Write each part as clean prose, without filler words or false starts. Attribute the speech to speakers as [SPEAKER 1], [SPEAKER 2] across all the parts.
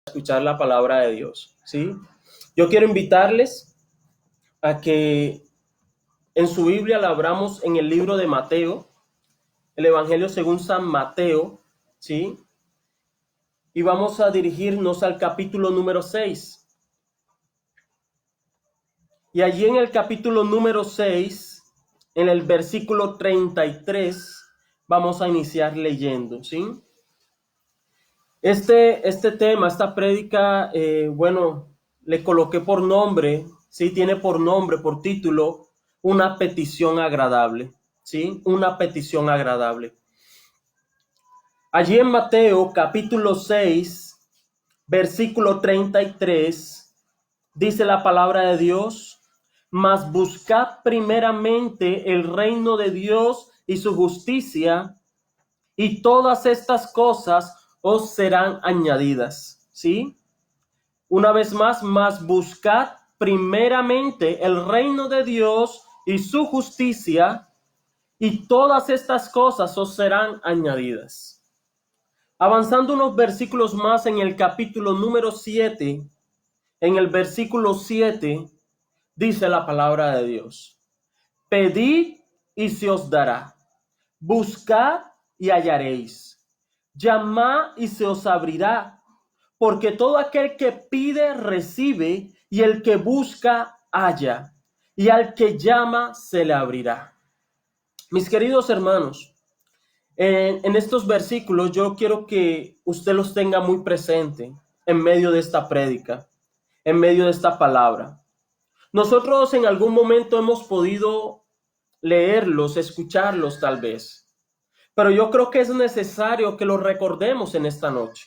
[SPEAKER 1] escuchar la palabra de Dios, ¿sí? Yo quiero invitarles a que en su Biblia la abramos en el libro de Mateo, el Evangelio según San Mateo, ¿sí? Y vamos a dirigirnos al capítulo número 6. Y allí en el capítulo número 6, en el versículo 33, vamos a iniciar leyendo, ¿sí? Este tema, esta prédica, le coloqué por nombre, ¿sí? Tiene por nombre, por título, una petición agradable, ¿sí? Una petición agradable. Allí en Mateo, capítulo 6, versículo 33, dice la palabra de Dios: mas buscad primeramente el reino de Dios y su justicia, y todas estas cosas os serán añadidas, ¿sí? Una vez más, mas buscad primeramente el reino de Dios y su justicia, y todas estas cosas os serán añadidas. Avanzando unos versículos más en el capítulo número 7, en el versículo 7, dice la palabra de Dios: pedid y se os dará, buscad y hallaréis, llamad y se os abrirá, porque todo aquel que pide recibe, y el que busca halla, y al que llama se le abrirá. Mis queridos hermanos, en estos versículos yo quiero que usted los tenga muy presente en medio de esta prédica, en medio de esta palabra. Nosotros en algún momento hemos podido leerlos, escucharlos tal vez, pero yo creo que es necesario que los recordemos en esta noche,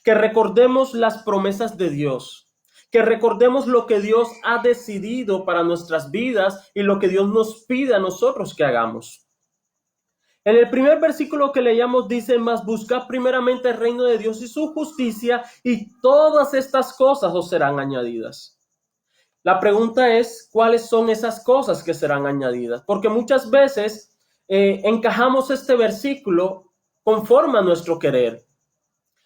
[SPEAKER 1] que recordemos las promesas de Dios, que recordemos lo que Dios ha decidido para nuestras vidas y lo que Dios nos pide a nosotros que hagamos. En el primer versículo que leíamos dice: mas buscad primeramente el reino de Dios y su justicia, y todas estas cosas os serán añadidas. La pregunta es, ¿cuáles son esas cosas que serán añadidas? Porque muchas veces encajamos este versículo conforme a nuestro querer.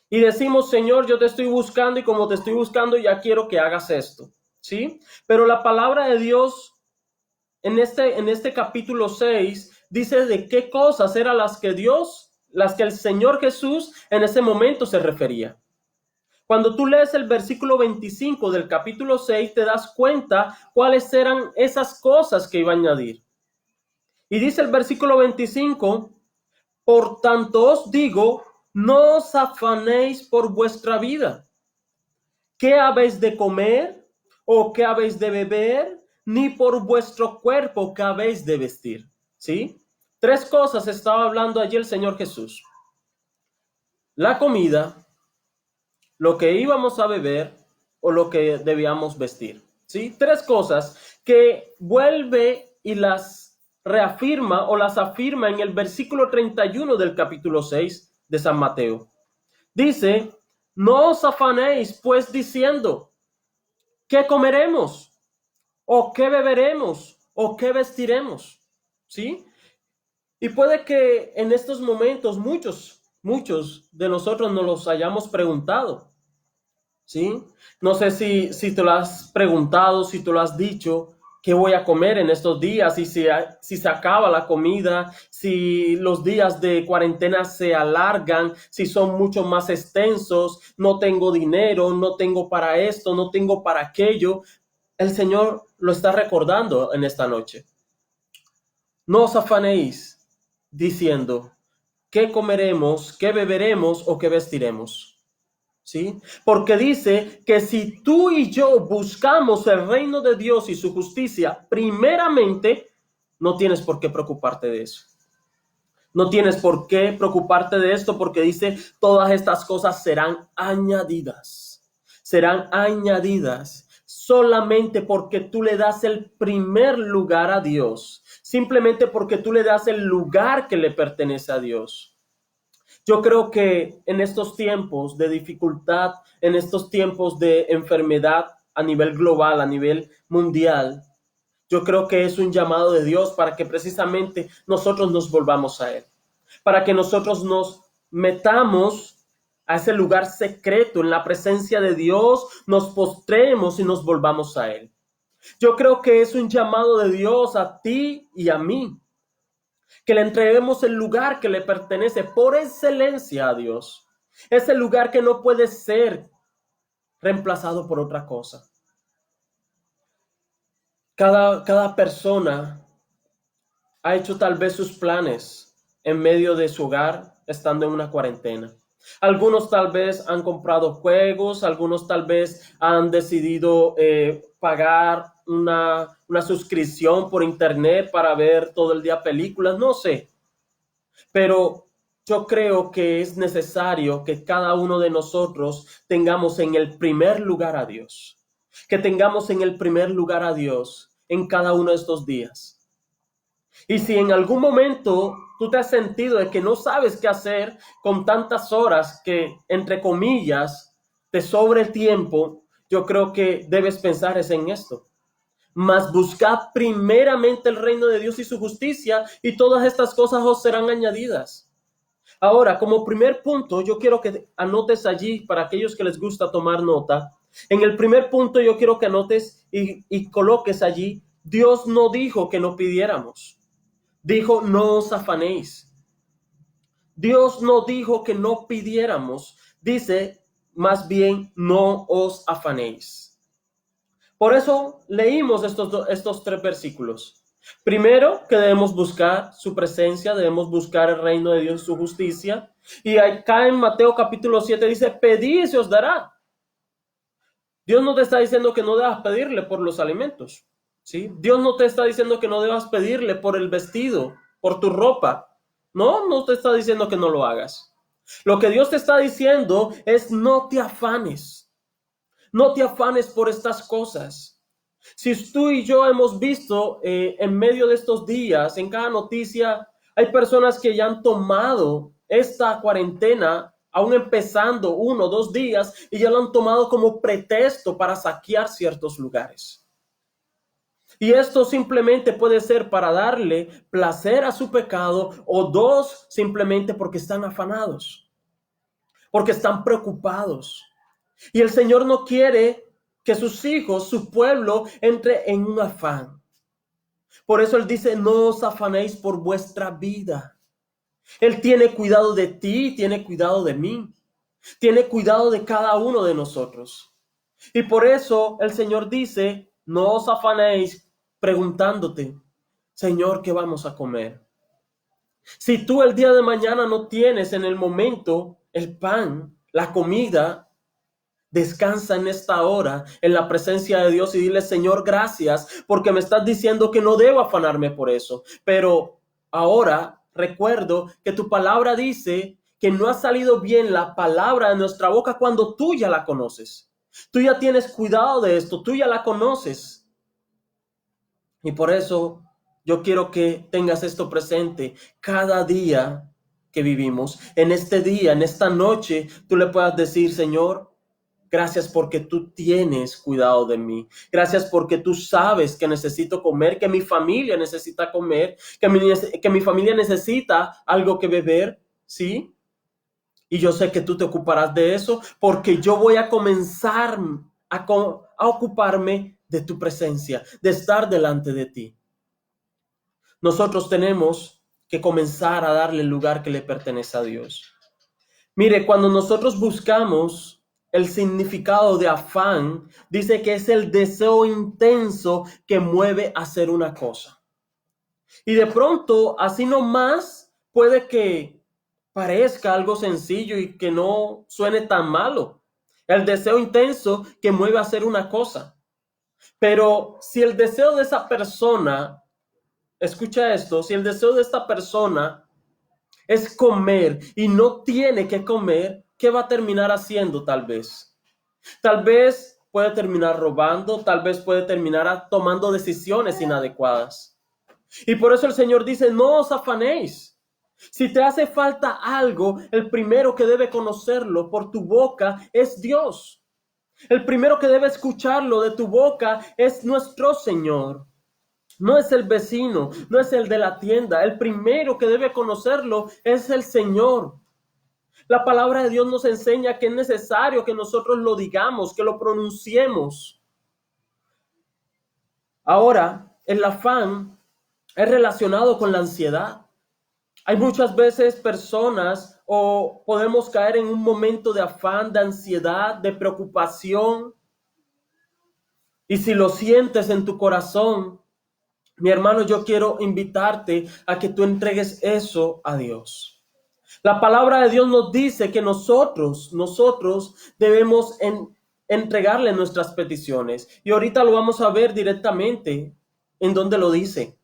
[SPEAKER 1] Y decimos: Señor, yo te estoy buscando, y como te estoy buscando ya quiero que hagas esto, ¿sí? Pero la palabra de Dios en este capítulo 6 dice de qué cosas eran las que el Señor Jesús en ese momento se refería. Cuando tú lees el versículo 25 del capítulo 6, te das cuenta cuáles eran esas cosas que iba a añadir. Y dice el versículo 25: por tanto os digo, no os afanéis por vuestra vida, ¿qué habéis de comer o qué habéis de beber? Ni por vuestro cuerpo, ¿qué habéis de vestir? ¿Sí? Tres cosas estaba hablando allí el Señor Jesús: la comida, lo que íbamos a beber o lo que debíamos vestir, ¿sí? Tres cosas que vuelve y las reafirma o las afirma en el versículo 31 del capítulo 6 de San Mateo. Dice: no os afanéis pues diciendo, ¿qué comeremos? ¿O qué beberemos? ¿O qué vestiremos? ¿Sí? Y puede que en estos momentos muchos de nosotros nos los hayamos preguntado, ¿sí? No sé si te lo has preguntado, si te lo has dicho: ¿qué voy a comer en estos días? Y si se acaba la comida, si los días de cuarentena se alargan, si son mucho más extensos, no tengo dinero, no tengo para esto, no tengo para aquello. El Señor lo está recordando en esta noche. No os afanéis diciendo, ¿qué comeremos, qué beberemos o qué vestiremos? ¿Sí? Porque dice que si tú y yo buscamos el reino de Dios y su justicia primeramente, no tienes por qué preocuparte de eso. No tienes por qué preocuparte de esto, porque dice: todas estas cosas serán añadidas. Serán añadidas solamente porque tú le das el primer lugar a Dios. Simplemente porque tú le das el lugar que le pertenece a Dios. Yo creo que en estos tiempos de dificultad, en estos tiempos de enfermedad a nivel global, a nivel mundial, yo creo que es un llamado de Dios para que precisamente nosotros nos volvamos a Él, para que nosotros nos metamos a ese lugar secreto en la presencia de Dios, nos postremos y nos volvamos a Él. Yo creo que es un llamado de Dios a ti y a mí, que le entreguemos el lugar que le pertenece por excelencia a Dios. Ese lugar que no puede ser reemplazado por otra cosa. Cada persona ha hecho tal vez sus planes en medio de su hogar, estando en una cuarentena. Algunos tal vez han comprado juegos, algunos tal vez han decidido pagar una suscripción por internet para ver todo el día películas, no sé. Pero yo creo que es necesario que cada uno de nosotros tengamos en el primer lugar a Dios. Que tengamos en el primer lugar a Dios en cada uno de estos días. Y si en algún momento tú te has sentido de que no sabes qué hacer con tantas horas que, entre comillas, te sobre el tiempo, yo creo que debes pensar es en esto. Mas buscad primeramente el reino de Dios y su justicia, y todas estas cosas os serán añadidas. Ahora, como primer punto, yo quiero que anotes allí, para aquellos que les gusta tomar nota, en el primer punto yo quiero que anotes y coloques allí, Dios no dijo que no pidiéramos. Dijo, no os afanéis. Dios no dijo que no pidiéramos. Dice, más bien, no os afanéis. Por eso leímos estos 3 versículos. Primero, que debemos buscar su presencia, debemos buscar el reino de Dios y su justicia. Y acá en Mateo capítulo 7 dice, pedid y se os dará. Dios no te está diciendo que no debas pedirle por los alimentos, ¿sí? Dios no te está diciendo que no debas pedirle por el vestido, por tu ropa. No te está diciendo que no lo hagas. Lo que Dios te está diciendo es no te afanes. No te afanes por estas cosas. Si tú y yo hemos visto en medio de estos días, en cada noticia, hay personas que ya han tomado esta cuarentena, aún empezando 1 o 2 días, y ya lo han tomado como pretexto para saquear ciertos lugares. Y esto simplemente puede ser para darle placer a su pecado, o 2, simplemente porque están afanados, porque están preocupados. Y el Señor no quiere que sus hijos, su pueblo, entre en un afán. Por eso Él dice, no os afanéis por vuestra vida. Él tiene cuidado de ti, tiene cuidado de mí, tiene cuidado de cada uno de nosotros. Y por eso el Señor dice, no os afanéis preguntándote, Señor, ¿qué vamos a comer? Si tú el día de mañana no tienes en el momento el pan, la comida, descansa en esta hora en la presencia de Dios y dile, Señor, gracias, porque me estás diciendo que no debo afanarme por eso. Pero ahora recuerdo que tu palabra dice que no ha salido bien la palabra de nuestra boca cuando tú ya la conoces. Tú ya tienes cuidado de esto, tú ya la conoces. Y por eso yo quiero que tengas esto presente cada día que vivimos. En este día, en esta noche, tú le puedas decir, Señor, gracias porque tú tienes cuidado de mí. Gracias porque tú sabes que necesito comer, que mi familia necesita comer, que mi familia necesita algo que beber, ¿sí? Y yo sé que tú te ocuparás de eso porque yo voy a comenzar a ocuparme de tu presencia, de estar delante de ti. Nosotros tenemos que comenzar a darle el lugar que le pertenece a Dios. Mire, cuando nosotros buscamos el significado de afán, dice que es el deseo intenso que mueve a hacer una cosa. Y de pronto, así nomás, puede que parezca algo sencillo y que no suene tan malo. El deseo intenso que mueve a hacer una cosa. Pero si el deseo de esa persona, escucha esto, si el deseo de esta persona es comer y no tiene que comer, ¿qué va a terminar haciendo tal vez? Tal vez puede terminar robando, tal vez puede terminar tomando decisiones inadecuadas. Y por eso el Señor dice, no os afanéis. Si te hace falta algo, el primero que debe conocerlo por tu boca es Dios. El primero que debe escucharlo de tu boca es nuestro Señor. No es el vecino, no es el de la tienda. El primero que debe conocerlo es el Señor. La palabra de Dios nos enseña que es necesario que nosotros lo digamos, que lo pronunciemos. Ahora, el afán es relacionado con la ansiedad. Hay muchas veces personas o podemos caer en un momento de afán, de ansiedad, de preocupación. Y si lo sientes en tu corazón, mi hermano, yo quiero invitarte a que tú entregues eso a Dios. La palabra de Dios nos dice que nosotros debemos entregarle nuestras peticiones. Y ahorita lo vamos a ver directamente en donde lo dice.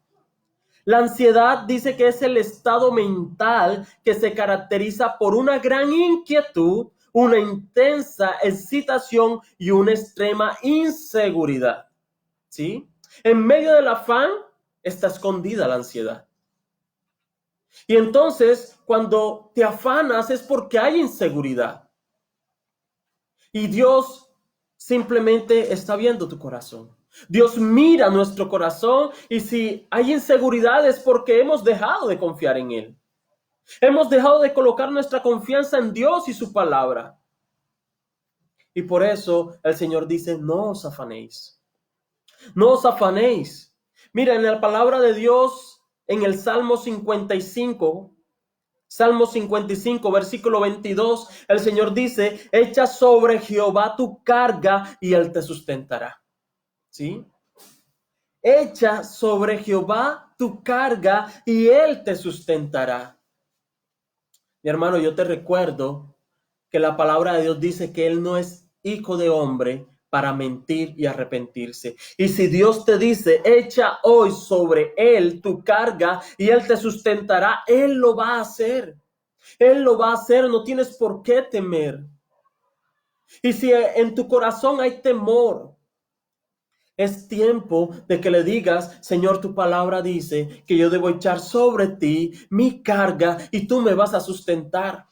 [SPEAKER 1] La ansiedad dice que es el estado mental que se caracteriza por una gran inquietud, una intensa excitación y una extrema inseguridad. ¿Sí? En medio del afán está escondida la ansiedad. Y entonces, cuando te afanas es porque hay inseguridad. Y Dios simplemente está viendo tu corazón. Dios mira nuestro corazón y si hay inseguridad es porque hemos dejado de confiar en Él. Hemos dejado de colocar nuestra confianza en Dios y su palabra. Y por eso el Señor dice, no os afanéis. No os afanéis. Mira, en la palabra de Dios, en el Salmo 55, versículo 22, el Señor dice, echa sobre Jehová tu carga y Él te sustentará. ¿Sí? Echa sobre Jehová tu carga y Él te sustentará. Mi hermano, yo te recuerdo que la palabra de Dios dice que Él no es hijo de hombre para mentir y arrepentirse. Y si Dios te dice, echa hoy sobre Él tu carga y Él te sustentará, Él lo va a hacer. Él lo va a hacer, no tienes por qué temer. Y si en tu corazón hay temor, es tiempo de que le digas, Señor, tu palabra dice que yo debo echar sobre ti mi carga y tú me vas a sustentar.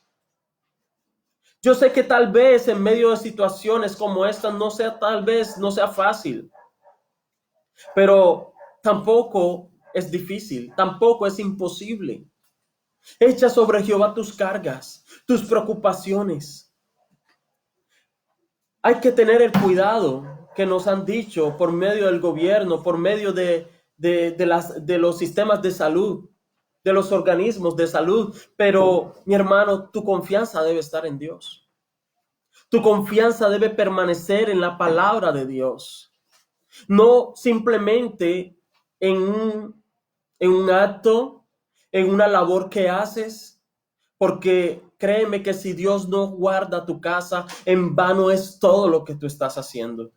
[SPEAKER 1] Yo sé que tal vez en medio de situaciones como esta tal vez no sea fácil, pero tampoco es difícil, tampoco es imposible. Echa sobre Jehová tus cargas, tus preocupaciones. Hay que tener el cuidado que nos han dicho por medio del gobierno, por medio de los sistemas de salud, de los organismos de salud. Pero, mi hermano, tu confianza debe estar en Dios. Tu confianza debe permanecer en la palabra de Dios. No simplemente en un acto, en una labor que haces, porque créeme que si Dios no guarda tu casa, en vano es todo lo que tú estás haciendo.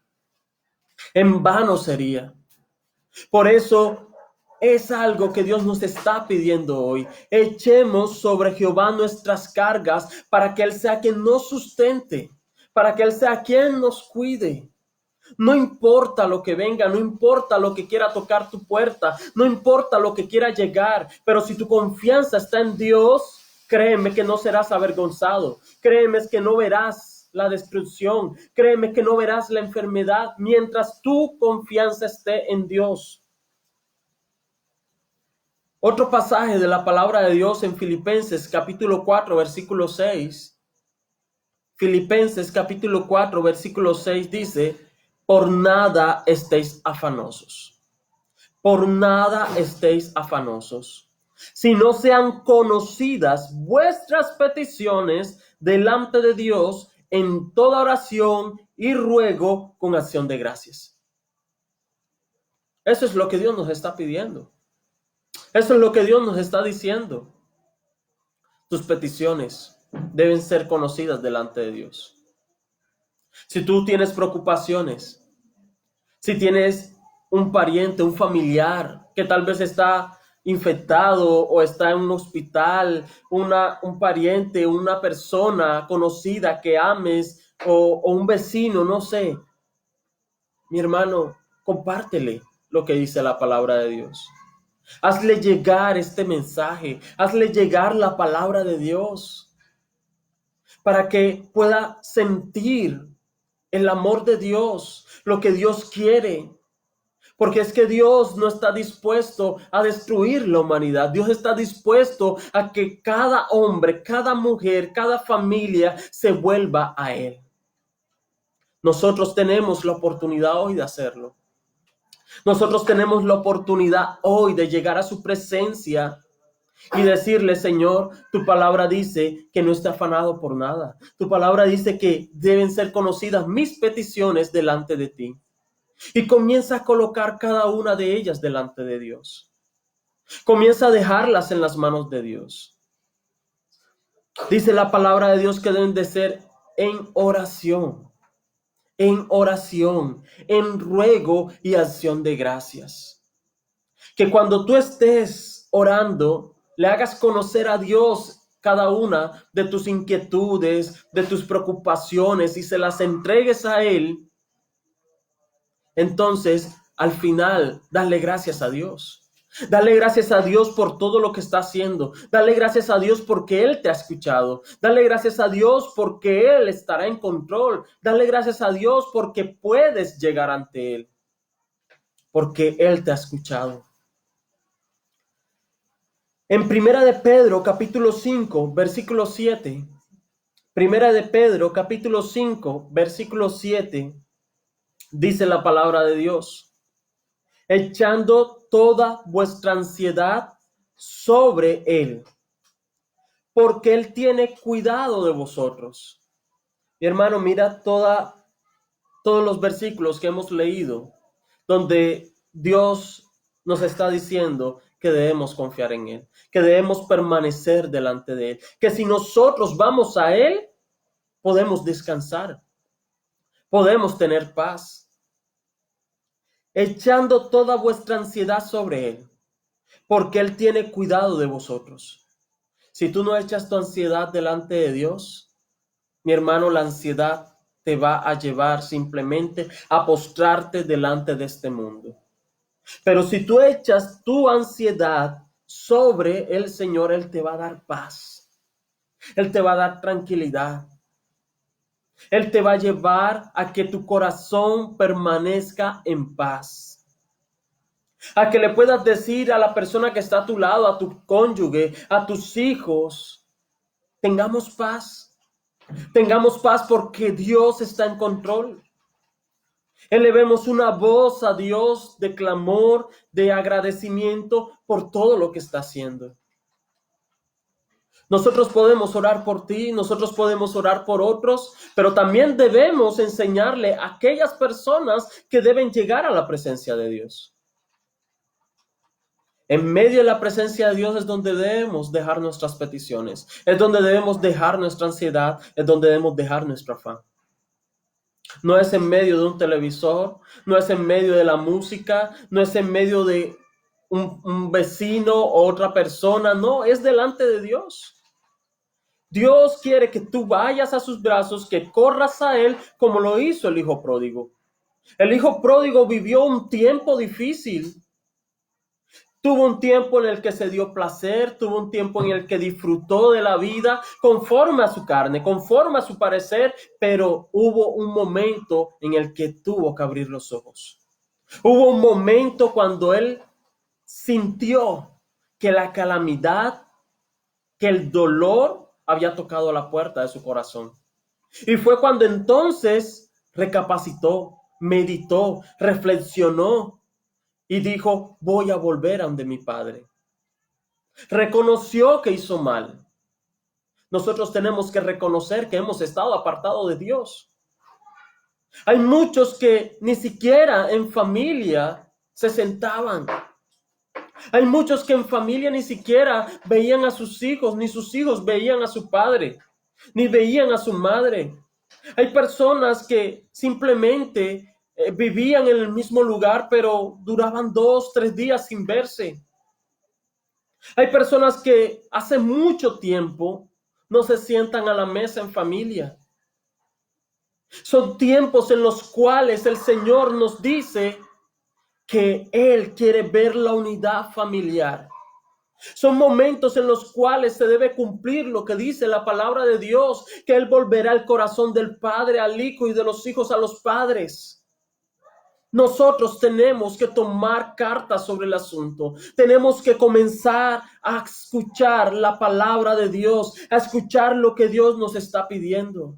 [SPEAKER 1] En vano sería. Por eso es algo que Dios nos está pidiendo hoy. Echemos sobre Jehová nuestras cargas para que Él sea quien nos sustente, para que Él sea quien nos cuide. No importa lo que venga, no importa lo que quiera tocar tu puerta, no importa lo que quiera llegar, pero si tu confianza está en Dios, créeme que no serás avergonzado, créeme que no verás la destrucción, créeme que no verás la enfermedad mientras tu confianza esté en Dios. Otro pasaje de la palabra de Dios en Filipenses capítulo 4, versículo 6. Filipenses capítulo 4, versículo 6 dice, por nada estéis afanosos. Por nada estéis afanosos. Si no sean conocidas vuestras peticiones delante de Dios en toda oración y ruego con acción de gracias. Eso es lo que Dios nos está pidiendo. Eso es lo que Dios nos está diciendo. Tus peticiones deben ser conocidas delante de Dios. Si tú tienes preocupaciones, si tienes un pariente, un familiar que tal vez está infectado o está en un hospital, un pariente, una persona conocida que ames o un vecino, no sé. Mi hermano, compártele lo que dice la palabra de Dios. Hazle llegar este mensaje, hazle llegar la palabra de Dios para que pueda sentir el amor de Dios, lo que Dios quiere. Porque es que Dios no está dispuesto a destruir la humanidad. Dios está dispuesto a que cada hombre, cada mujer, cada familia se vuelva a Él. Nosotros tenemos la oportunidad hoy de hacerlo. Nosotros tenemos la oportunidad hoy de llegar a su presencia y decirle: Señor, tu palabra dice que no está afanado por nada. Tu palabra dice que deben ser conocidas mis peticiones delante de ti. Y comienza a colocar cada una de ellas delante de Dios. Comienza a dejarlas en las manos de Dios. Dice la palabra de Dios que deben de ser en oración, en ruego y acción de gracias. Que cuando tú estés orando, le hagas conocer a Dios cada una de tus inquietudes, de tus preocupaciones, y se las entregues a Él. Entonces, al final, dale gracias a Dios. Dale gracias a Dios por todo lo que está haciendo. Dale gracias a Dios porque Él te ha escuchado. Dale gracias a Dios porque Él estará en control. Dale gracias a Dios porque puedes llegar ante Él. Porque Él te ha escuchado. En Primera de Pedro, capítulo 5, versículo 7. Primera de Pedro, capítulo 5, versículo 7. Dice la palabra de Dios: echando toda vuestra ansiedad sobre Él, porque Él tiene cuidado de vosotros. Mi hermano, mira todos los versículos que hemos leído, donde Dios nos está diciendo que debemos confiar en Él, que debemos permanecer delante de Él, que si nosotros vamos a Él, podemos descansar, podemos tener paz. Echando toda vuestra ansiedad sobre Él, porque Él tiene cuidado de vosotros. Si tú no echas tu ansiedad delante de Dios, mi hermano, la ansiedad te va a llevar simplemente a postrarte delante de este mundo. Pero si tú echas tu ansiedad sobre el Señor, Él te va a dar paz. Él te va a dar tranquilidad. Él te va a llevar a que tu corazón permanezca en paz. A que le puedas decir a la persona que está a tu lado, a tu cónyuge, a tus hijos: tengamos paz. Tengamos paz porque Dios está en control. Elevemos una voz a Dios de clamor, de agradecimiento por todo lo que está haciendo. Nosotros podemos orar por ti, nosotros podemos orar por otros, pero también debemos enseñarle a aquellas personas que deben llegar a la presencia de Dios. En medio de la presencia de Dios es donde debemos dejar nuestras peticiones, es donde debemos dejar nuestra ansiedad, es donde debemos dejar nuestro afán. No es en medio de un televisor, no es en medio de la música, no es en medio de un vecino o otra persona, no, es delante de Dios. Dios quiere que tú vayas a sus brazos, que corras a Él como lo hizo el hijo pródigo. El hijo pródigo vivió un tiempo difícil. Tuvo un tiempo en el que se dio placer, tuvo un tiempo en el que disfrutó de la vida conforme a su carne, conforme a su parecer, pero hubo un momento en el que tuvo que abrir los ojos. Hubo un momento cuando él sintió que la calamidad, que el dolor había tocado la puerta de su corazón. Y fue cuando entonces recapacitó, meditó, reflexionó y dijo: voy a volver a donde mi padre. Reconoció que hizo mal. Nosotros tenemos que reconocer que hemos estado apartados de Dios. Hay muchos que ni siquiera en familia se sentaban. Hay muchos que en familia ni siquiera veían a sus hijos, ni sus hijos veían a su padre, ni veían a su madre. Hay personas que simplemente vivían en el mismo lugar, pero duraban 2, 3 días sin verse. Hay personas que hace mucho tiempo no se sientan a la mesa en familia. Son tiempos en los cuales el Señor nos dice que Él quiere ver la unidad familiar. Son momentos en los cuales se debe cumplir lo que dice la palabra de Dios, que Él volverá el corazón del padre al hijo y de los hijos a los padres. Nosotros tenemos que tomar cartas sobre el asunto. Tenemos que comenzar a escuchar la palabra de Dios, a escuchar lo que Dios nos está pidiendo.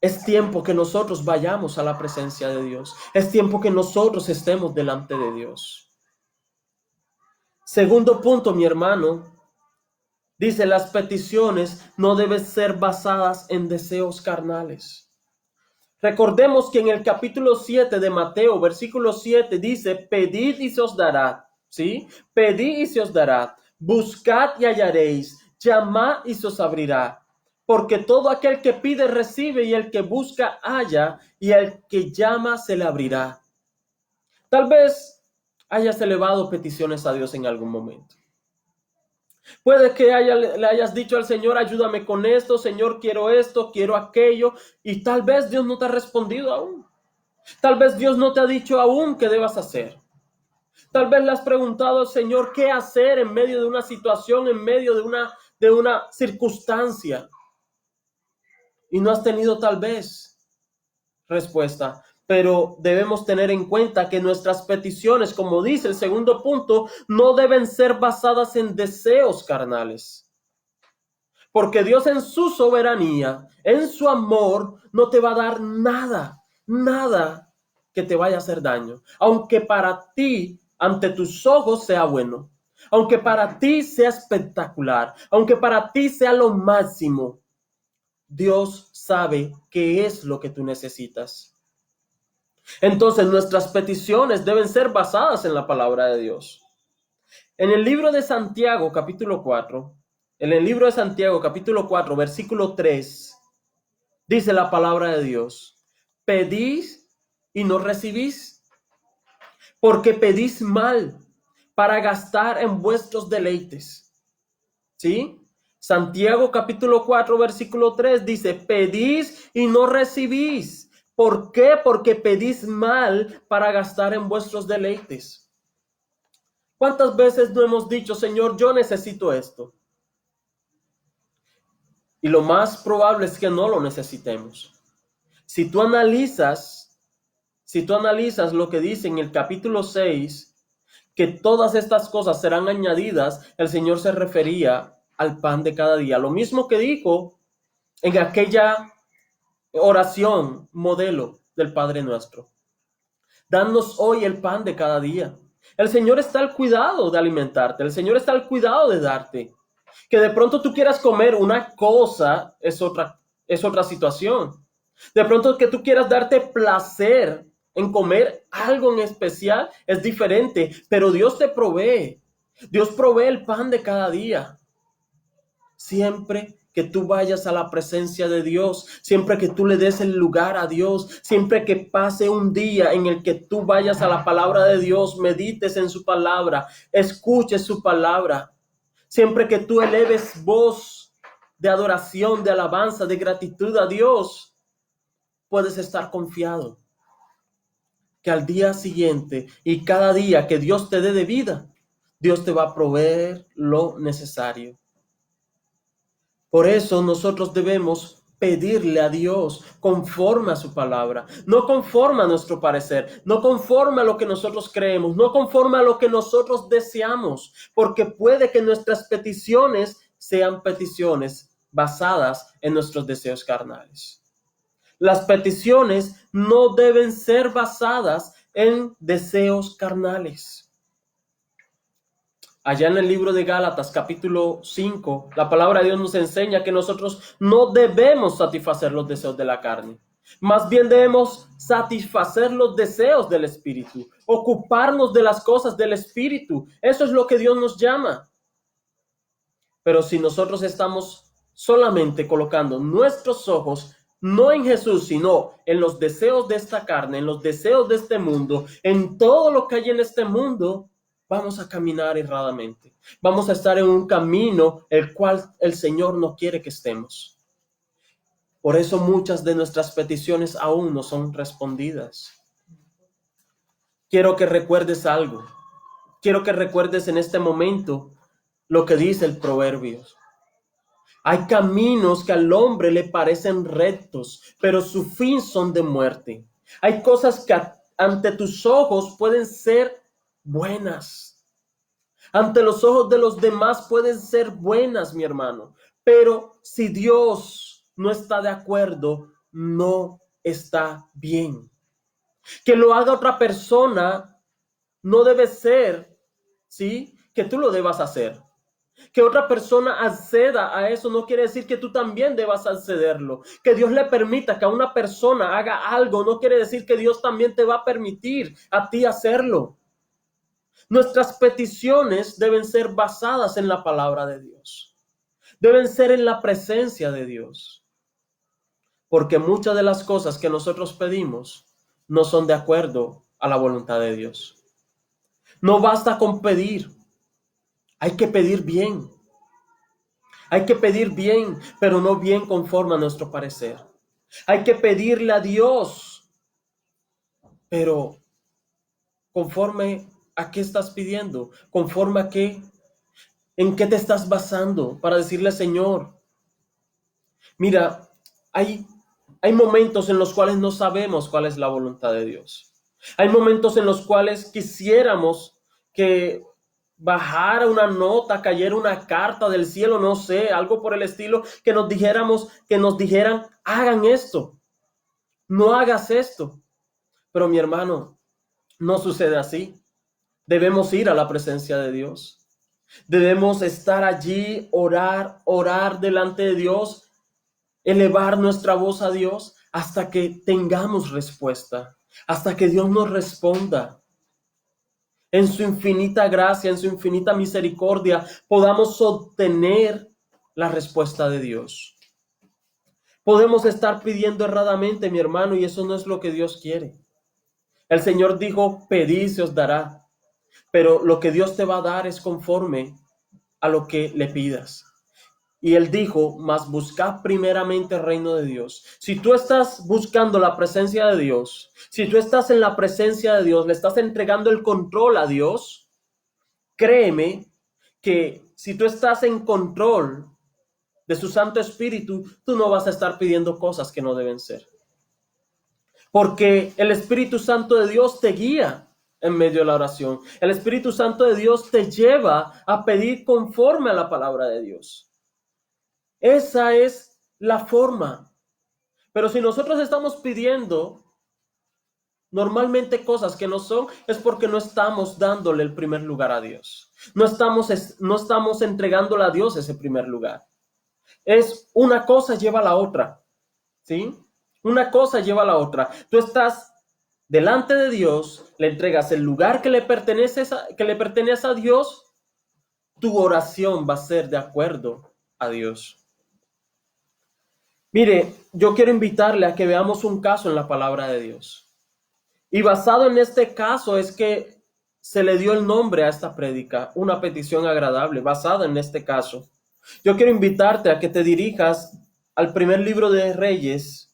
[SPEAKER 1] Es tiempo que nosotros vayamos a la presencia de Dios. Es tiempo que nosotros estemos delante de Dios. Segundo punto, mi hermano, dice: las peticiones no deben ser basadas en deseos carnales. Recordemos que en el capítulo 7 de Mateo, versículo 7, dice: pedid y se os dará, ¿sí? Pedid y se os dará, buscad y hallaréis, llamad y se os abrirá. Porque todo aquel que pide recibe, y el que busca halla, y el que llama se le abrirá. Tal vez hayas elevado peticiones a Dios en algún momento. Puede que le hayas dicho al Señor: ayúdame con esto, Señor, esto, quiero aquello, y tal vez Dios no te ha respondido aún. Tal vez Dios no te ha dicho aún qué debas hacer. Tal vez le has preguntado al Señor qué hacer en medio de una situación, en medio de una circunstancia, y no has tenido tal vez respuesta. Pero debemos tener en cuenta que nuestras peticiones, como dice el segundo punto, no deben ser basadas en deseos carnales. Porque Dios, en su soberanía, en su amor, no te va a dar nada que te vaya a hacer daño. Aunque para ti, ante tus ojos, sea bueno. Aunque para ti sea espectacular. Aunque para ti sea lo máximo. Dios sabe qué es lo que tú necesitas. Entonces, nuestras peticiones deben ser basadas en la palabra de Dios. En el libro de Santiago, capítulo 4, versículo 3, dice la palabra de Dios: pedís y no recibís, porque pedís mal para gastar en vuestros deleites. ¿Sí? Santiago capítulo 4, versículo 3 dice: pedís y no recibís. ¿Por qué? Porque pedís mal para gastar en vuestros deleites. ¿Cuántas veces no hemos dicho: Señor, yo necesito esto? Y lo más probable es que no lo necesitemos. Si tú analizas lo que dice en el capítulo 6, que todas estas cosas serán añadidas, el Señor se refería al pan de cada día. Lo mismo que dijo en aquella oración modelo del Padre Nuestro: danos hoy el pan de cada día. El Señor está al cuidado de alimentarte. El Señor está al cuidado de darte. Que de pronto tú quieras comer una cosa es otra situación. De pronto que tú quieras darte placer en comer algo en especial es diferente, pero Dios te provee. Dios provee el pan de cada día. Siempre que tú vayas a la presencia de Dios, siempre que tú le des el lugar a Dios, siempre que pase un día en el que tú vayas a la palabra de Dios, medites en su palabra, escuches su palabra, siempre que tú eleves voz de adoración, de alabanza, de gratitud a Dios, puedes estar confiado que al día siguiente y cada día que Dios te dé de vida, Dios te va a proveer lo necesario. Por eso nosotros debemos pedirle a Dios conforme a su palabra, no conforme a nuestro parecer, no conforme a lo que nosotros creemos, no conforme a lo que nosotros deseamos, porque puede que nuestras peticiones sean peticiones basadas en nuestros deseos carnales. Las peticiones no deben ser basadas en deseos carnales. Allá en el libro de Gálatas, capítulo 5, la palabra de Dios nos enseña que nosotros no debemos satisfacer los deseos de la carne. Más bien debemos satisfacer los deseos del Espíritu, ocuparnos de las cosas del Espíritu. Eso es lo que Dios nos llama. Pero si nosotros estamos solamente colocando nuestros ojos no en Jesús, sino en los deseos de esta carne, en los deseos de este mundo, en todo lo que hay en este mundo, vamos a caminar erradamente. Vamos a estar en un camino el cual el Señor no quiere que estemos. Por eso muchas de nuestras peticiones aún no son respondidas. Quiero que recuerdes algo. Quiero que recuerdes en este momento lo que dice el Proverbios. Hay caminos que al hombre le parecen rectos, pero su fin son de muerte. Hay cosas que ante tus ojos pueden ser buenas. Ante los ojos de los demás pueden ser buenas, mi hermano. Pero si Dios no está de acuerdo, no está bien. Que lo haga otra persona no debe ser, ¿sí?, que tú lo debas hacer. Que otra persona acceda a eso no quiere decir que tú también debas accederlo. Que Dios le permita que a una persona haga algo no quiere decir que Dios también te va a permitir a ti hacerlo. Nuestras peticiones deben ser basadas en la palabra de Dios. Deben ser en la presencia de Dios. Porque muchas de las cosas que nosotros pedimos no son de acuerdo a la voluntad de Dios. No basta con pedir. Hay que pedir bien. Hay que pedir bien, pero no bien conforme a nuestro parecer. Hay que pedirle a Dios, pero conforme a qué estás pidiendo, conforme a qué, en qué te estás basando para decirle, Señor, mira, hay momentos en los cuales no sabemos cuál es la voluntad de Dios. Hay momentos en los cuales quisiéramos que bajara una nota, cayera una carta del cielo, no sé, algo por el estilo, que nos dijeran, hagan esto, no hagas esto. Pero mi hermano, no sucede así. Debemos ir a la presencia de Dios. Debemos estar allí, orar delante de Dios, elevar nuestra voz a Dios hasta que tengamos respuesta, hasta que Dios nos responda. En su infinita gracia, en su infinita misericordia, podamos obtener la respuesta de Dios. Podemos estar pidiendo erradamente, mi hermano, y eso no es lo que Dios quiere. El Señor dijo, pedid se os dará, pero lo que Dios te va a dar es conforme a lo que le pidas. Y Él dijo, mas buscad primeramente el reino de Dios. Si tú estás buscando la presencia de Dios, si tú estás en la presencia de Dios, le estás entregando el control a Dios, créeme que si tú estás en control de su Santo Espíritu, tú no vas a estar pidiendo cosas que no deben ser. Porque el Espíritu Santo de Dios te guía en medio de la oración. El Espíritu Santo de Dios te lleva a pedir conforme a la palabra de Dios. Esa es la forma. Pero si nosotros estamos pidiendo normalmente cosas que no son, es porque no estamos dándole el primer lugar a Dios. No estamos entregándole a Dios ese primer lugar. Es una cosa lleva a la otra, ¿sí? Una cosa lleva a la otra. Tú estás delante de Dios, le entregas el lugar que le pertenece a Dios, tu oración va a ser de acuerdo a Dios. Mire, yo quiero invitarle a que veamos un caso en la palabra de Dios. Y basado en este caso es que se le dio el nombre a esta prédica, una petición agradable, basada en este caso. Yo quiero invitarte a que te dirijas al primer libro de Reyes,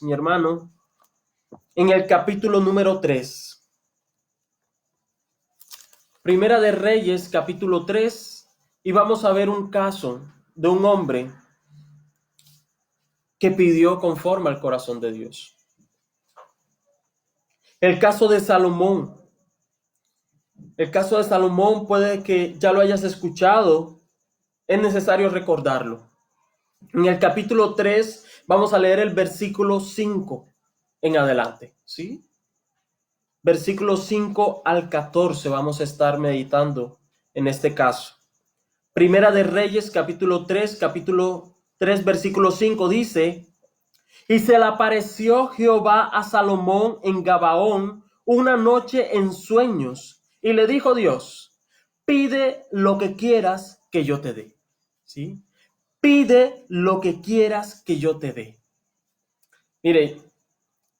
[SPEAKER 1] mi hermano, en el capítulo número 3. Primera de Reyes, capítulo 3, y vamos a ver un caso de un hombre que pidió conforme al corazón de Dios. El caso de Salomón. El caso de Salomón puede que ya lo hayas escuchado, es necesario recordarlo. En el capítulo 3 vamos a leer el versículo 5 en adelante, ¿sí? Versículo 5 al 14 vamos a estar meditando en este caso. Primera de Reyes, capítulo 3, versículo 5 dice: y se le apareció Jehová a Salomón en Gabaón una noche en sueños, y le dijo Dios: pide lo que quieras que yo te dé. ¿Sí? Pide lo que quieras que yo te dé. Mire,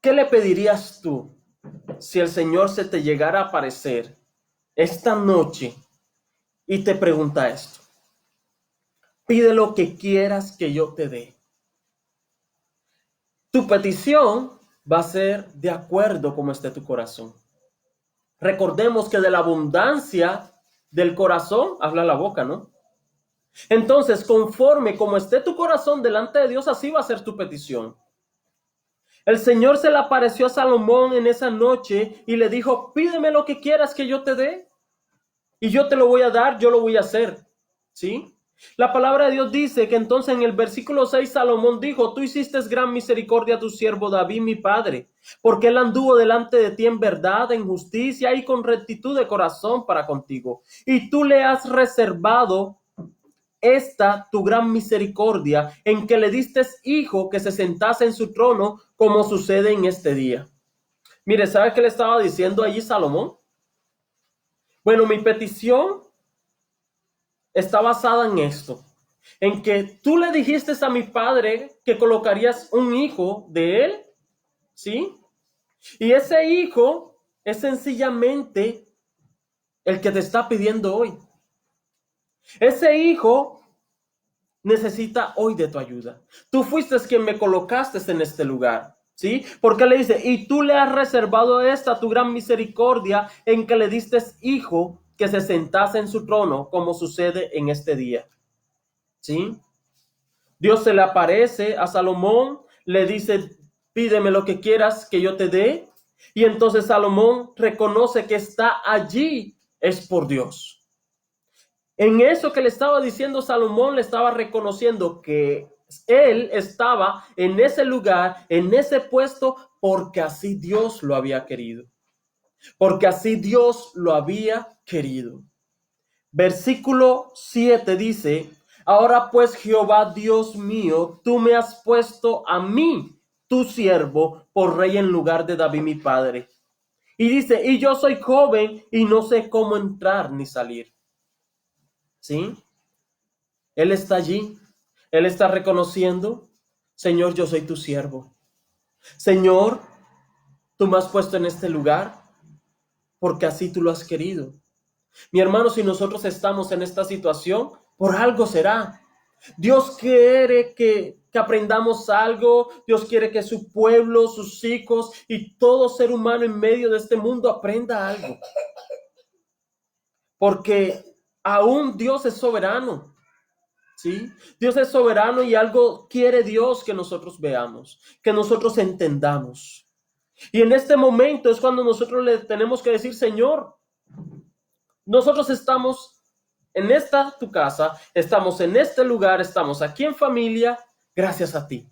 [SPEAKER 1] ¿qué le pedirías tú si el Señor se te llegara a aparecer esta noche y te pregunta esto? Pide lo que quieras que yo te dé. Tu petición va a ser de acuerdo como esté tu corazón. Recordemos que de la abundancia del corazón habla la boca, ¿no? Entonces, conforme como esté tu corazón delante de Dios, así va a ser tu petición. El Señor se le apareció a Salomón en esa noche y le dijo, pídeme lo que quieras que yo te dé y yo te lo voy a dar, yo lo voy a hacer. ¿Sí? La palabra de Dios dice que entonces en el versículo 6 Salomón dijo, tú hiciste gran misericordia a tu siervo David, mi padre, porque él anduvo delante de ti en verdad, en justicia y con rectitud de corazón para contigo. Y tú le has reservado esta tu gran misericordia en que le diste hijo que se sentase en su trono, como sucede en este día. Mire, ¿sabe qué le estaba diciendo allí Salomón? Bueno, mi petición está basada en esto, en que tú le dijiste a mi padre que colocarías un hijo de él, ¿sí? Y ese hijo es sencillamente el que te está pidiendo hoy. Ese hijo necesita hoy de tu ayuda. Tú fuiste quien me colocaste en este lugar, ¿sí? Porque le dice, y tú le has reservado esta tu gran misericordia en que le diste hijo que se sentase en su trono, como sucede en este día, ¿sí? Dios se le aparece a Salomón, le dice, pídeme lo que quieras que yo te dé. Y entonces Salomón reconoce que está allí es por Dios. En eso que le estaba diciendo Salomón, le estaba reconociendo que él estaba en ese lugar, en ese puesto, porque así Dios lo había querido. Porque así Dios lo había querido. Versículo 7 dice, ahora pues Jehová Dios mío, tú me has puesto a mí, tu siervo, por rey en lugar de David mi padre. Y dice, y yo soy joven y no sé cómo entrar ni salir. ¿Sí? Él está allí. Él está reconociendo, Señor, yo soy tu siervo. Señor, tú me has puesto en este lugar porque así tú lo has querido. Mi hermano, si nosotros estamos en esta situación, por algo será. Dios quiere que aprendamos algo. Dios quiere que su pueblo, sus hijos y todo ser humano en medio de este mundo aprenda algo. Porque aún Dios es soberano. ¿Sí? Dios es soberano y algo quiere Dios que nosotros veamos, que nosotros entendamos. Y en este momento es cuando nosotros le tenemos que decir, Señor, nosotros estamos en esta tu casa, estamos en este lugar, estamos aquí en familia, gracias a ti.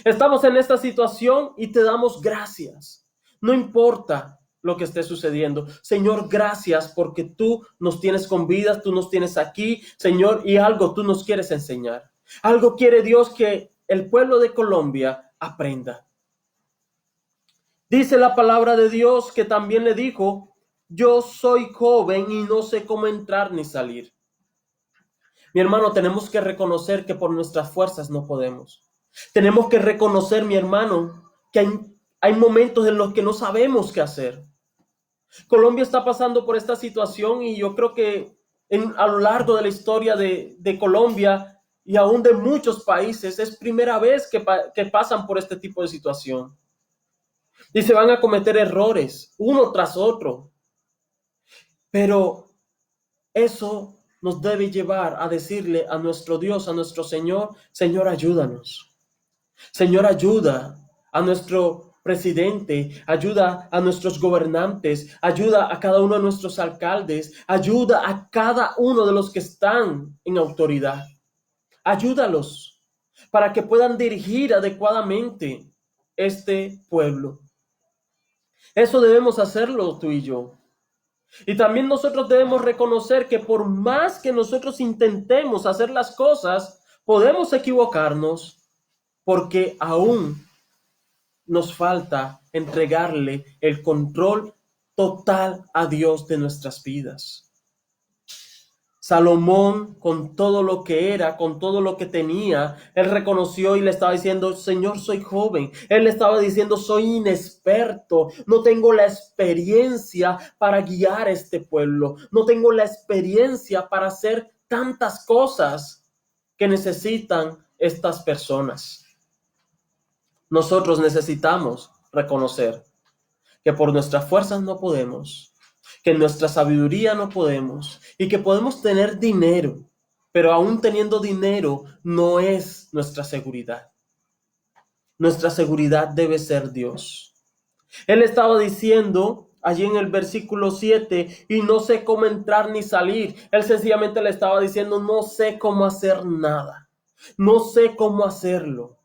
[SPEAKER 1] Estamos en esta situación y te damos gracias. No importa lo que esté sucediendo. Señor, gracias porque tú nos tienes con vida, tú nos tienes aquí, Señor, y algo tú nos quieres enseñar. Algo quiere Dios que el pueblo de Colombia aprenda. Dice la palabra de Dios que también le dijo, yo soy joven y no sé cómo entrar ni salir. Mi hermano, tenemos que reconocer que por nuestras fuerzas no podemos. Tenemos que reconocer, mi hermano, que hay momentos en los que no sabemos qué hacer. Colombia está pasando por esta situación y yo creo que a lo largo de la historia de Colombia y aún de muchos países es primera vez que pasan por este tipo de situación. Y se van a cometer errores uno tras otro. Pero eso nos debe llevar a decirle a nuestro Dios, a nuestro Señor, Señor, ayúdanos. Señor, ayuda a nuestro presidente, ayuda a nuestros gobernantes, ayuda a cada uno de nuestros alcaldes, ayuda a cada uno de los que están en autoridad. Ayúdalos para que puedan dirigir adecuadamente este pueblo. Eso debemos hacerlo tú y yo. Y también nosotros debemos reconocer que por más que nosotros intentemos hacer las cosas, podemos equivocarnos porque aún nos falta entregarle el control total a Dios de nuestras vidas. Salomón, con todo lo que era, con todo lo que tenía, él reconoció y le estaba diciendo, Señor, soy joven. Él le estaba diciendo, soy inexperto, no tengo la experiencia para guiar a este pueblo, no tengo la experiencia para hacer tantas cosas que necesitan estas personas. Nosotros necesitamos reconocer que por nuestras fuerzas no podemos, que en nuestra sabiduría no podemos y que podemos tener dinero, pero aún teniendo dinero no es nuestra seguridad. Nuestra seguridad debe ser Dios. Él estaba diciendo allí en el versículo 7, y no sé cómo entrar ni salir. Él sencillamente le estaba diciendo, no sé cómo hacer nada. No sé cómo hacerlo.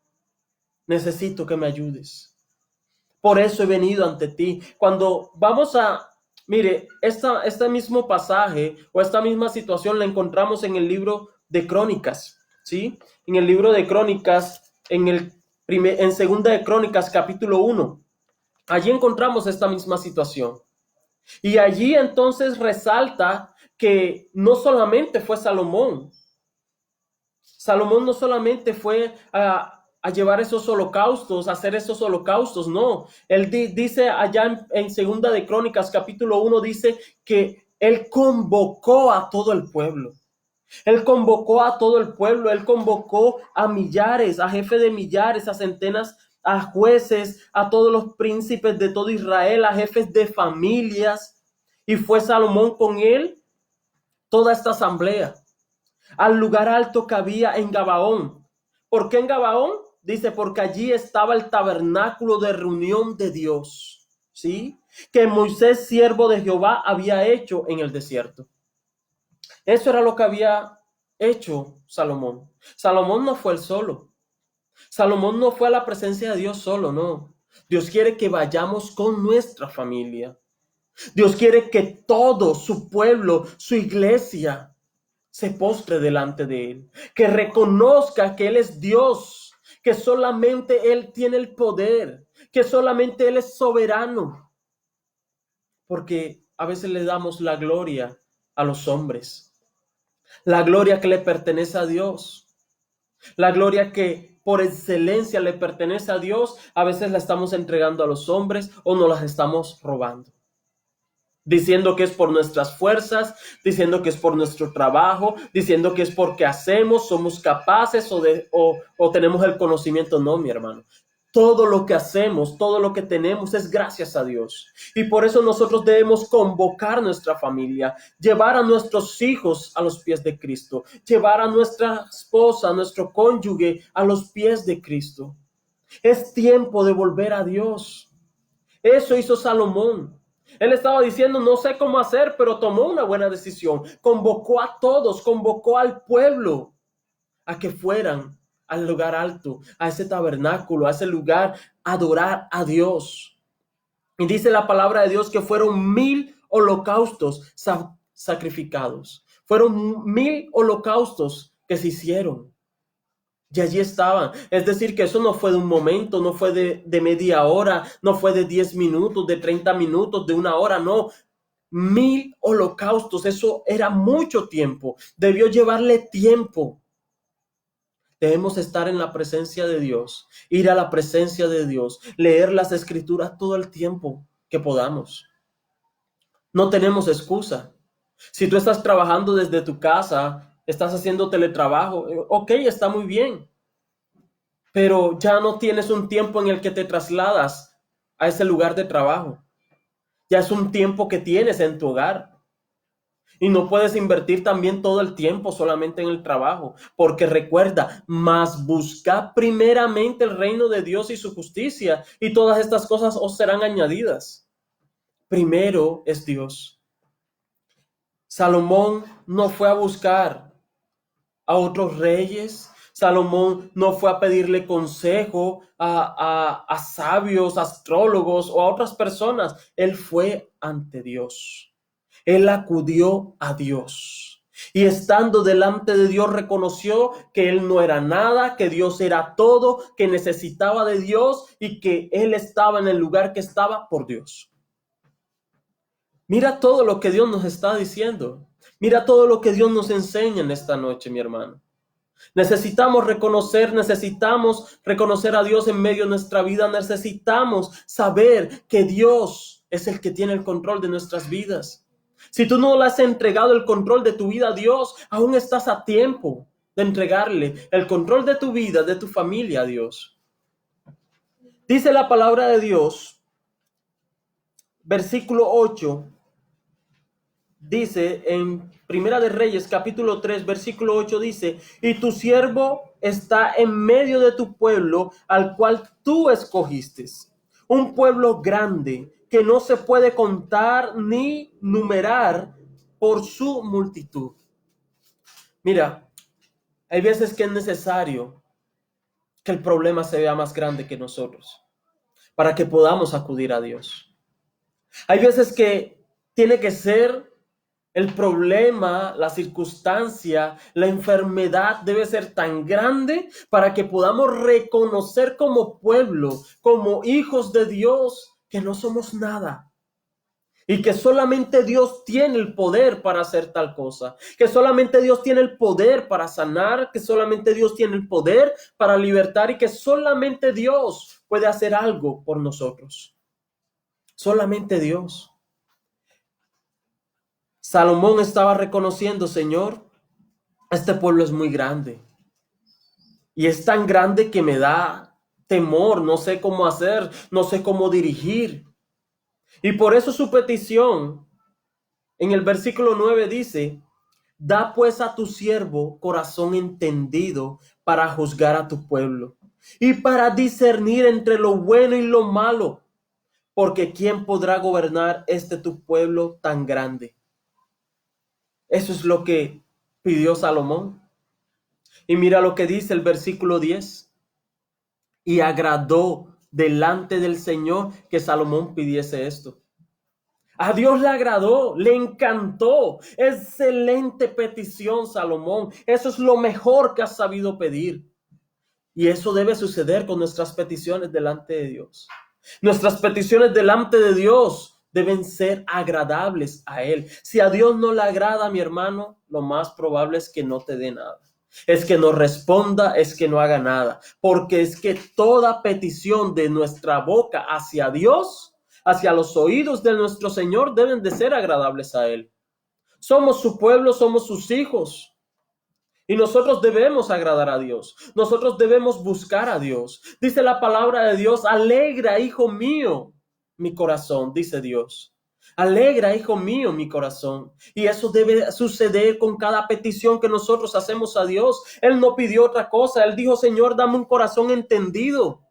[SPEAKER 1] Necesito que me ayudes. Por eso he venido ante ti. Cuando vamos a, mire, este mismo pasaje o esta misma situación la encontramos en el libro de Crónicas, ¿sí? En el libro de Crónicas, en Segunda de Crónicas, capítulo 1. Allí encontramos esta misma situación. Y allí entonces resalta que no solamente fue Salomón. Salomón no solamente fue a llevar esos holocaustos, a hacer esos holocaustos, no. Él dice allá en Segunda de Crónicas, capítulo 1, dice que él convocó a todo el pueblo. Él convocó a todo el pueblo, él convocó a millares, a jefes de millares, a centenas, a jueces, a todos los príncipes de todo Israel, a jefes de familias. Y fue Salomón con él toda esta asamblea al lugar alto que había en Gabaón. ¿Por qué en Gabaón? Dice, porque allí estaba el tabernáculo de reunión de Dios, ¿sí? Que Moisés, siervo de Jehová, había hecho en el desierto. Eso era lo que había hecho Salomón. Salomón no fue el solo. Salomón no fue a la presencia de Dios solo, no. Dios quiere que vayamos con nuestra familia. Dios quiere que todo su pueblo, su iglesia, se postre delante de Él, que reconozca que Él es Dios, que solamente Él tiene el poder, que solamente Él es soberano, porque a veces le damos la gloria a los hombres, la gloria que le pertenece a Dios, la gloria que por excelencia le pertenece a Dios, a veces la estamos entregando a los hombres o nos las estamos robando. Diciendo que es por nuestras fuerzas, diciendo que es por nuestro trabajo, diciendo que es porque hacemos, somos capaces o tenemos el conocimiento. No, mi hermano. Todo lo que hacemos, todo lo que tenemos es gracias a Dios. Y por eso nosotros debemos convocar a nuestra familia, llevar a nuestros hijos a los pies de Cristo, llevar a nuestra esposa, a nuestro cónyuge a los pies de Cristo. Es tiempo de volver a Dios. Eso hizo Salomón. Él estaba diciendo, no sé cómo hacer, pero tomó una buena decisión. Convocó a todos, convocó al pueblo a que fueran al lugar alto, a ese tabernáculo, a ese lugar, a adorar a Dios. Y dice la palabra de Dios que fueron 1000 holocaustos sacrificados. Fueron 1000 holocaustos que se hicieron. Y allí estaban. Es decir, que eso no fue de un momento, no fue de media hora, no fue de 10 minutos, de 30 minutos, de una hora, no. 1000 holocaustos, eso era mucho tiempo. Debió llevarle tiempo. Debemos estar en la presencia de Dios, ir a la presencia de Dios, leer las escrituras todo el tiempo que podamos. No tenemos excusa. Si tú estás trabajando desde tu casa, estás haciendo teletrabajo, ok, está muy bien. Pero ya no tienes un tiempo en el que te trasladas a ese lugar de trabajo. Ya es un tiempo que tienes en tu hogar. Y no puedes invertir también todo el tiempo solamente en el trabajo, porque recuerda, mas busca primeramente el reino de Dios y su justicia, y todas estas cosas os serán añadidas. Primero es Dios. Salomón no fue a buscar a otros reyes. Salomón no fue a pedirle consejo a sabios, astrólogos o a otras personas. Él fue ante Dios. Él acudió a Dios. Y estando delante de Dios reconoció que él no era nada, que Dios era todo, que necesitaba de Dios y que él estaba en el lugar que estaba por Dios. Mira todo lo que Dios nos está diciendo. Mira todo lo que Dios nos enseña en esta noche, mi hermano. Necesitamos reconocer a Dios en medio de nuestra vida. Necesitamos saber que Dios es el que tiene el control de nuestras vidas. Si tú no le has entregado el control de tu vida a Dios, aún estás a tiempo de entregarle el control de tu vida, de tu familia a Dios. Dice la palabra de Dios, versículo 8, dice en Primera de Reyes, capítulo 3, versículo 8, dice, y tu siervo está en medio de tu pueblo al cual tú escogiste. Un pueblo grande que no se puede contar ni numerar por su multitud. Mira, hay veces que es necesario que el problema se vea más grande que nosotros para que podamos acudir a Dios. Hay veces que tiene que ser el problema, la circunstancia, la enfermedad debe ser tan grande para que podamos reconocer como pueblo, como hijos de Dios, que no somos nada. Y que solamente Dios tiene el poder para hacer tal cosa. Que solamente Dios tiene el poder para sanar. Que solamente Dios tiene el poder para libertar. Y que solamente Dios puede hacer algo por nosotros. Solamente Dios. Salomón estaba reconociendo, Señor, este pueblo es muy grande. Y es tan grande que me da temor. No sé cómo hacer. No sé cómo dirigir. Y por eso su petición en el versículo 9 dice: da pues a tu siervo corazón entendido para juzgar a tu pueblo y para discernir entre lo bueno y lo malo, porque ¿quién podrá gobernar tu pueblo tan grande? Eso es lo que pidió Salomón. Y mira lo que dice el versículo 10. Y agradó delante del Señor que Salomón pidiese esto. A Dios le agradó, le encantó. Excelente petición, Salomón. Eso es lo mejor que has sabido pedir. Y eso debe suceder con nuestras peticiones delante de Dios. Nuestras peticiones delante de Dios deben ser agradables a Él. Si a Dios no le agrada, mi hermano, lo más probable es que no te dé nada. Es que no responda, es que no haga nada. Porque es que toda petición de nuestra boca hacia Dios, hacia los oídos de nuestro Señor, deben de ser agradables a Él. Somos su pueblo, somos sus hijos. Y nosotros debemos agradar a Dios. Nosotros debemos buscar a Dios. Dice la palabra de Dios: alegra, hijo mío, mi corazón, dice Dios. Alegra, hijo mío, mi corazón. Y eso debe suceder con cada petición que nosotros hacemos a Dios. Él no pidió otra cosa. Él dijo: Señor, dame un corazón entendido.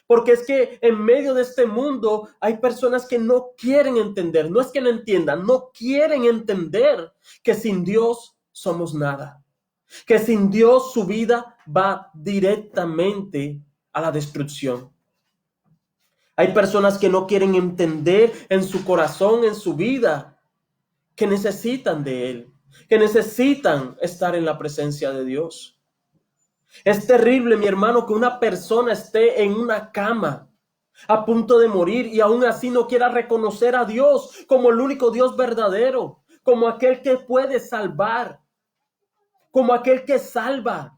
[SPEAKER 1] Porque es que en medio de este mundo hay personas que no quieren entender. No es que no entiendan, no quieren entender que sin Dios somos nada. Que sin Dios su vida va directamente a la destrucción. Hay personas que no quieren entender en su corazón, en su vida, que necesitan de Él, que necesitan estar en la presencia de Dios. Es terrible, mi hermano, que una persona esté en una cama a punto de morir y aún así no quiera reconocer a Dios como el único Dios verdadero, como aquel que puede salvar, como aquel que salva.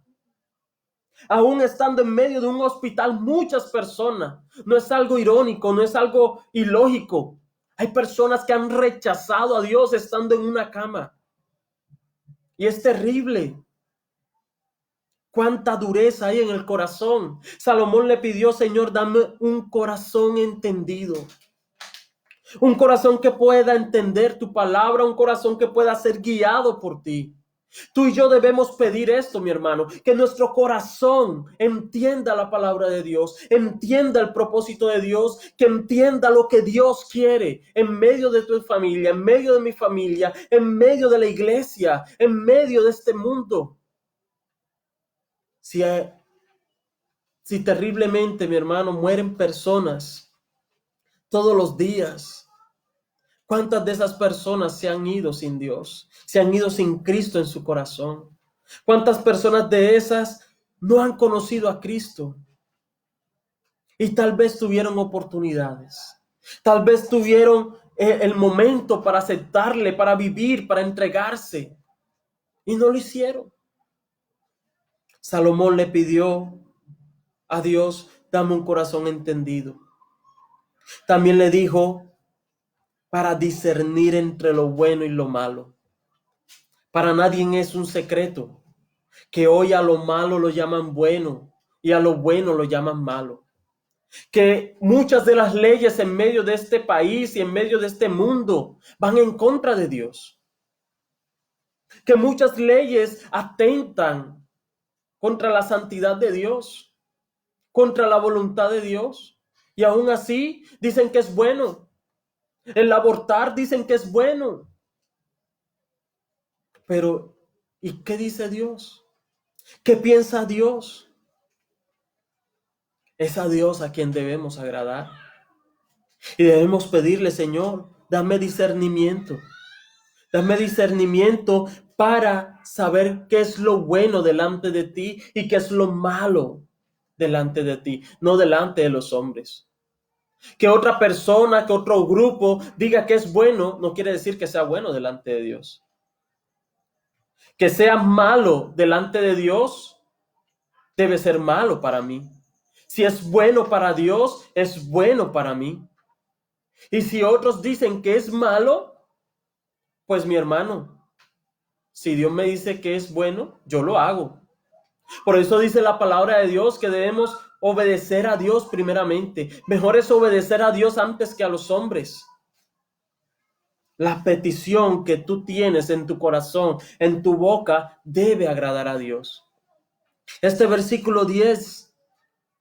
[SPEAKER 1] Aún estando en medio de un hospital, muchas personas, no es algo irónico, no es algo ilógico. Hay personas que han rechazado a Dios estando en una cama. Y es terrible. Cuánta dureza hay en el corazón. Salomón le pidió: Señor, dame un corazón entendido. Un corazón que pueda entender tu palabra, un corazón que pueda ser guiado por ti. Tú y yo debemos pedir esto, mi hermano, que nuestro corazón entienda la palabra de Dios, entienda el propósito de Dios, que entienda lo que Dios quiere en medio de tu familia, en medio de mi familia, en medio de la iglesia, en medio de este mundo. Si terriblemente, mi hermano, mueren personas todos los días, ¿cuántas de esas personas se han ido sin Dios? Se han ido sin Cristo en su corazón. ¿Cuántas personas de esas no han conocido a Cristo? Y tal vez tuvieron oportunidades. Tal vez tuvieron el momento para aceptarle, para vivir, para entregarse. Y no lo hicieron. Salomón le pidió a Dios: dame un corazón entendido. También le dijo: para discernir entre lo bueno y lo malo. Para nadie es un secreto que hoy a lo malo lo llaman bueno y a lo bueno lo llaman malo. Que muchas de las leyes en medio de este país y en medio de este mundo van en contra de Dios. Que muchas leyes atentan contra la santidad de Dios, contra la voluntad de Dios. Y aún así dicen que es bueno. El abortar dicen que es bueno. Pero, ¿y qué dice Dios? ¿Qué piensa Dios? Es a Dios a quien debemos agradar. Y debemos pedirle, Señor, dame discernimiento. Dame discernimiento para saber qué es lo bueno delante de ti y qué es lo malo delante de ti, no delante de los hombres. Que otra persona, que otro grupo diga que es bueno, no quiere decir que sea bueno delante de Dios. Que sea malo delante de Dios, debe ser malo para mí. Si es bueno para Dios, es bueno para mí. Y si otros dicen que es malo, pues mi hermano, si Dios me dice que es bueno, yo lo hago. Por eso dice la palabra de Dios que debemos obedecer a Dios primeramente. Mejor es obedecer a Dios antes que a los hombres. La petición que tú tienes en tu corazón, en tu boca, debe agradar a Dios. Este versículo 10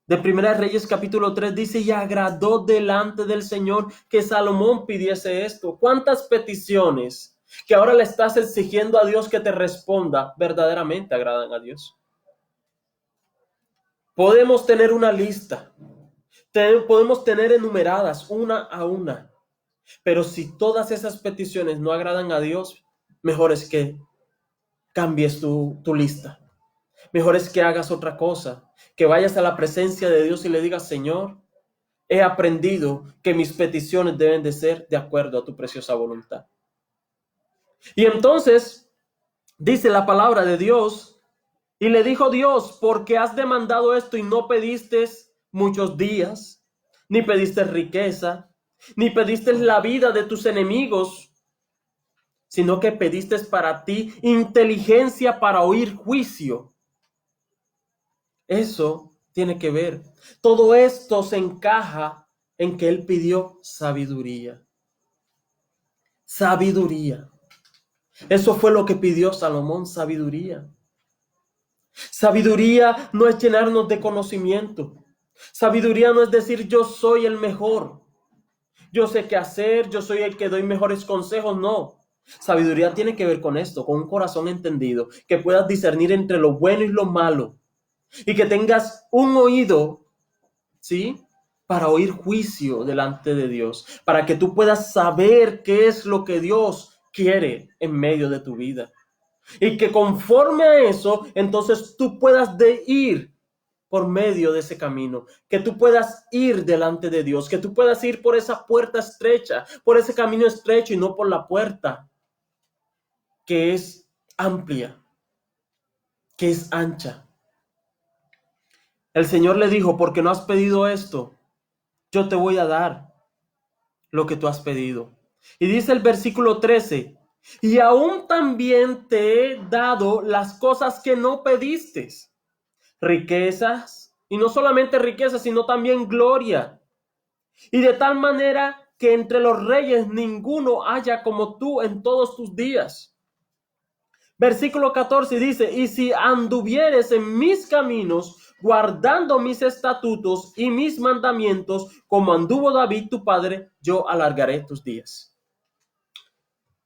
[SPEAKER 1] de Primera de Reyes capítulo 3 dice, y agradó delante del Señor que Salomón pidiese esto. ¿Cuántas peticiones que ahora le estás exigiendo a Dios que te responda verdaderamente agradan a Dios? Podemos tener una lista, podemos tener enumeradas una a una, pero si todas esas peticiones no agradan a Dios, mejor es que cambies tu lista. Mejor es que hagas otra cosa, que vayas a la presencia de Dios y le digas, Señor, he aprendido que mis peticiones deben de ser de acuerdo a tu preciosa voluntad. Y entonces dice la palabra de Dios, y le dijo Dios, ¿por qué has demandado esto y no pediste muchos días, ni pediste riqueza, ni pediste la vida de tus enemigos, sino que pediste para ti inteligencia para oír juicio? Eso tiene que ver. Todo esto se encaja en que él pidió sabiduría. Sabiduría. Eso fue lo que pidió Salomón, sabiduría. Sabiduría no es llenarnos de conocimiento. Sabiduría no es decir yo soy el mejor. Yo sé qué hacer, yo soy el que doy mejores consejos. No. Sabiduría tiene que ver con esto, con un corazón entendido, que puedas discernir entre lo bueno y lo malo. Y que tengas un oído, ¿sí?, para oír juicio delante de Dios, para que tú puedas saber qué es lo que Dios quiere en medio de tu vida. Y que conforme a eso, entonces tú puedas ir por medio de ese camino, que tú puedas ir delante de Dios, que tú puedas ir por esa puerta estrecha, por ese camino estrecho y no por la puerta que es amplia, que es ancha. El Señor le dijo, porque no has pedido esto, yo te voy a dar lo que tú has pedido. Y dice el versículo 13, y aún también te he dado las cosas que no pediste, riquezas, y no solamente riquezas, sino también gloria. Y de tal manera que entre los reyes ninguno haya como tú en todos tus días. Versículo 14 dice, y si anduvieres en mis caminos, guardando mis estatutos y mis mandamientos, como anduvo David tu padre, yo alargaré tus días.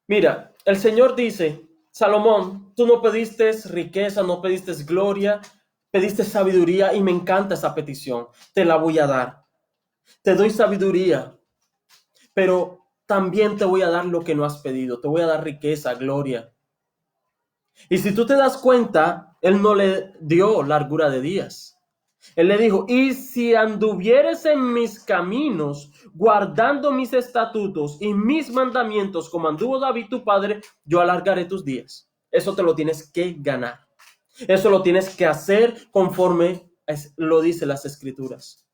[SPEAKER 1] Mira, el Señor dice, Salomón, tú no pediste riqueza, no pediste gloria, pediste sabiduría y me encanta esa petición. Te la voy a dar. Te doy sabiduría, pero también te voy a dar lo que no has pedido. Te voy a dar riqueza, gloria. Y si tú te das cuenta, él no le dio largura de días. Él le dijo, y si anduvieres en mis caminos, guardando mis estatutos y mis mandamientos, como anduvo David tu padre, yo alargaré tus días. Eso te lo tienes que ganar. Eso lo tienes que hacer conforme lo dicen las Escrituras.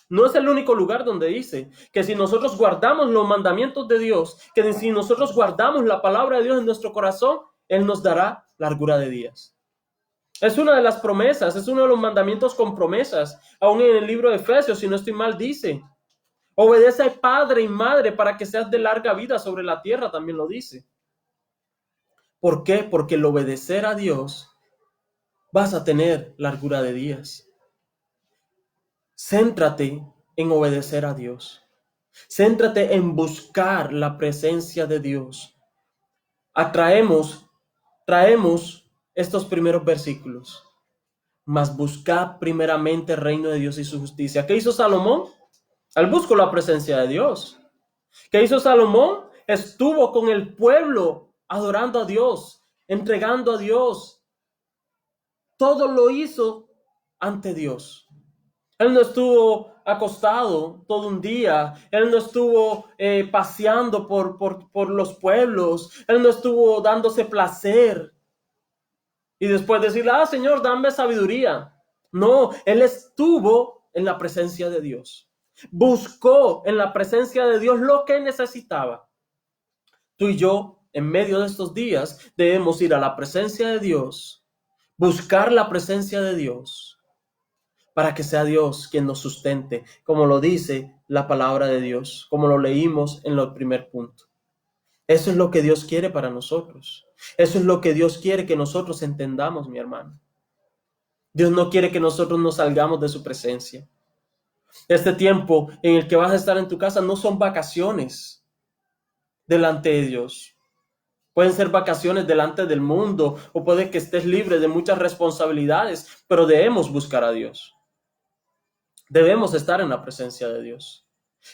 [SPEAKER 1] No es el único lugar donde dice que si nosotros guardamos los mandamientos de Dios, que si nosotros guardamos la palabra de Dios en nuestro corazón, Él nos dará largura de días. Es una de las promesas, es uno de los mandamientos con promesas. Aún en el libro de Efesios, si no estoy mal, dice, obedece a padre y madre para que seas de larga vida sobre la tierra, también lo dice. ¿Por qué? Porque el obedecer a Dios vas a tener largura de días. Céntrate en obedecer a Dios. Céntrate en buscar la presencia de Dios. Traemos estos primeros versículos. Mas buscad primeramente el reino de Dios y su justicia. ¿Qué hizo Salomón? Él buscó la presencia de Dios. ¿Qué hizo Salomón? Estuvo con el pueblo adorando a Dios, entregando a Dios. Todo lo hizo ante Dios. Él no estuvo acostado todo un día. Él no estuvo paseando por los pueblos. Él no estuvo dándose placer. Y después decirle, Señor, dame sabiduría. No, él estuvo en la presencia de Dios. Buscó en la presencia de Dios lo que necesitaba. Tú y yo, en medio de estos días, debemos ir a la presencia de Dios, buscar la presencia de Dios, para que sea Dios quien nos sustente, como lo dice la palabra de Dios, como lo leímos en el primer punto. Eso es lo que Dios quiere para nosotros. Eso es lo que Dios quiere que nosotros entendamos, mi hermano. Dios no quiere que nosotros nos salgamos de su presencia. Este tiempo en el que vas a estar en tu casa no son vacaciones delante de Dios. Pueden ser vacaciones delante del mundo o puede que estés libre de muchas responsabilidades, pero debemos buscar a Dios. Debemos estar en la presencia de Dios.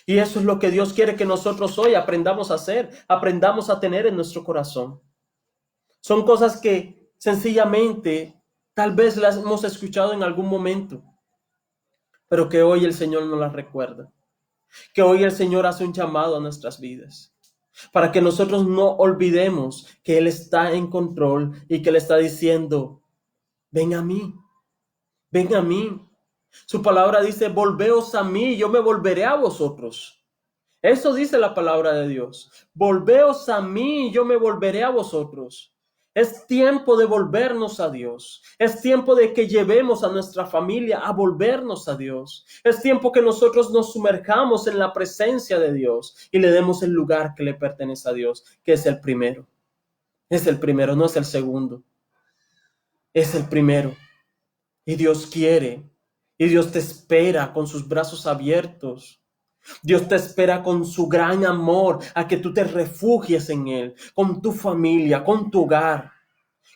[SPEAKER 1] Y eso es lo que Dios quiere que nosotros hoy aprendamos a hacer, aprendamos a tener en nuestro corazón. Son cosas que sencillamente tal vez las hemos escuchado en algún momento, pero que hoy el Señor nos las recuerda. Que hoy el Señor hace un llamado a nuestras vidas, para que nosotros no olvidemos que Él está en control y que Él está diciendo, ven a mí, ven a mí. Su palabra dice, volveos a mí, yo me volveré a vosotros. Eso dice la palabra de Dios. Volveos a mí, yo me volveré a vosotros. Es tiempo de volvernos a Dios. Es tiempo de que llevemos a nuestra familia a volvernos a Dios. Es tiempo que nosotros nos sumerjamos en la presencia de Dios y le demos el lugar que le pertenece a Dios, que es el primero. Es el primero, no es el segundo. Es el primero. Y Dios quiere. Y Dios te espera con sus brazos abiertos. Dios te espera con su gran amor a que tú te refugies en Él, con tu familia, con tu hogar,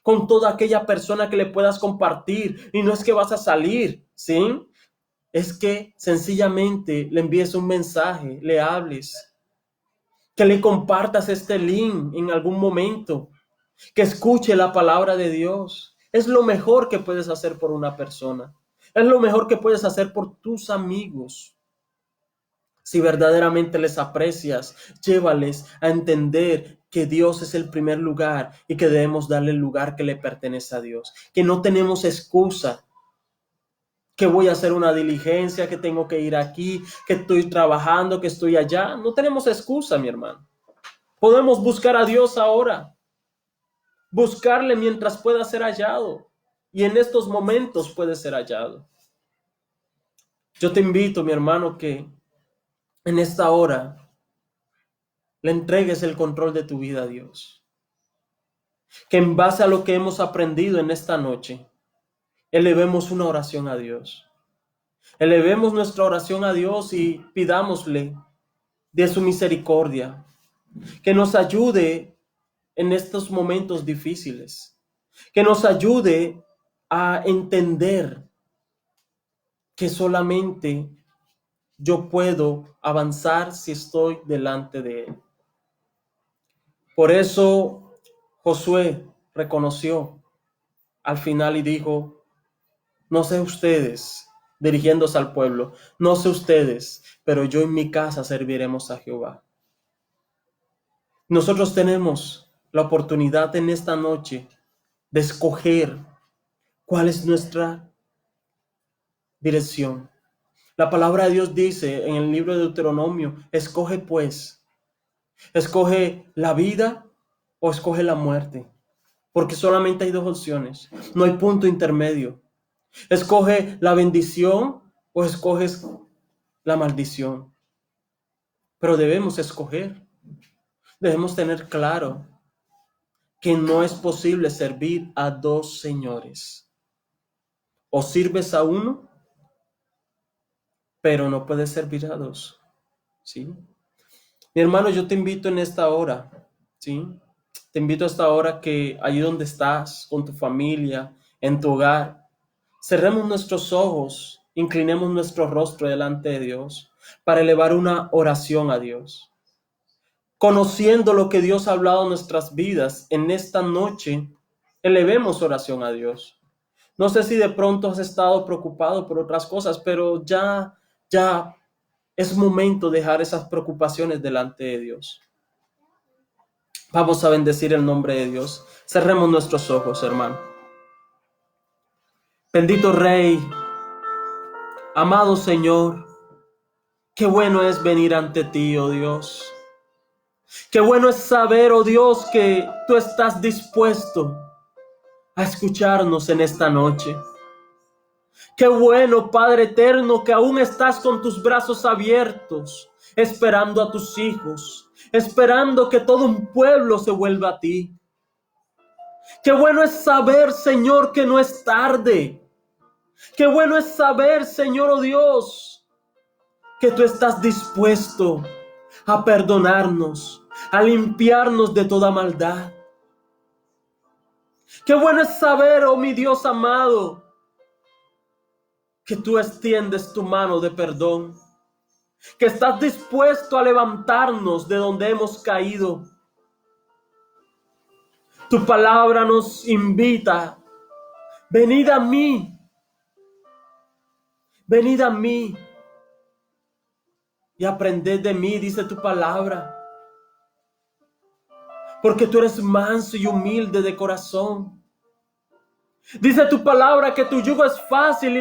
[SPEAKER 1] con toda aquella persona que le puedas compartir. Y no es que vas a salir, ¿sí? Es que sencillamente le envíes un mensaje, le hables, que le compartas este link en algún momento, que escuche la palabra de Dios. Es lo mejor que puedes hacer por una persona. Es lo mejor que puedes hacer por tus amigos. Si verdaderamente les aprecias, llévales a entender que Dios es el primer lugar y que debemos darle el lugar que le pertenece a Dios. Que no tenemos excusa, que voy a hacer una diligencia, que tengo que ir aquí, que estoy trabajando, que estoy allá. No tenemos excusa, mi hermano. Podemos buscar a Dios ahora, buscarle mientras pueda ser hallado. Y en estos momentos puede ser hallado. Yo te invito, mi hermano, que en esta hora le entregues el control de tu vida a Dios. Que en base a lo que hemos aprendido en esta noche, elevemos una oración a Dios. Elevemos nuestra oración a Dios y pidámosle de su misericordia, que nos ayude en estos momentos difíciles, que nos ayude a entender que solamente yo puedo avanzar si estoy delante de Él. Por eso Josué reconoció al final y dijo, no sé ustedes, dirigiéndose al pueblo, no sé ustedes, pero yo en mi casa serviremos a Jehová. Nosotros tenemos la oportunidad en esta noche de escoger cuál es nuestra dirección. La palabra de Dios dice en el libro de Deuteronomio, escoge pues, escoge la vida o escoge la muerte, porque solamente hay dos opciones, no hay punto intermedio. Escoge la bendición o escoges la maldición. Pero debemos escoger. Debemos tener claro que no es posible servir a dos señores. O sirves a uno, pero no puedes servir a dos. ¿Sí? Mi hermano, yo te invito en esta hora, ¿sí? Te invito a esta hora que allí donde estás, con tu familia, en tu hogar, cerremos nuestros ojos, inclinemos nuestro rostro delante de Dios para elevar una oración a Dios. Conociendo lo que Dios ha hablado en nuestras vidas, en esta noche, elevemos oración a Dios. No sé si de pronto has estado preocupado por otras cosas, pero ya es momento de dejar esas preocupaciones delante de Dios. Vamos a bendecir el nombre de Dios. Cerremos nuestros ojos, hermano. Bendito Rey, amado Señor, qué bueno es venir ante ti, oh Dios. Qué bueno es saber, oh Dios, que tú estás dispuesto a escucharnos en esta noche. Qué bueno, Padre eterno, que aún estás con tus brazos abiertos, esperando a tus hijos, esperando que todo un pueblo se vuelva a ti. Qué bueno es saber, Señor, que no es tarde. Qué bueno es saber, Señor, oh Dios, que tú estás dispuesto a perdonarnos, a limpiarnos de toda maldad. Qué bueno es saber, oh mi Dios amado, que tú extiendes tu mano de perdón, que estás dispuesto a levantarnos de donde hemos caído. Tu palabra nos invita, venid a mí, venid a mí y aprended de mí, dice tu palabra, porque tú eres manso y humilde de corazón. Dice tu palabra que tu yugo es fácil y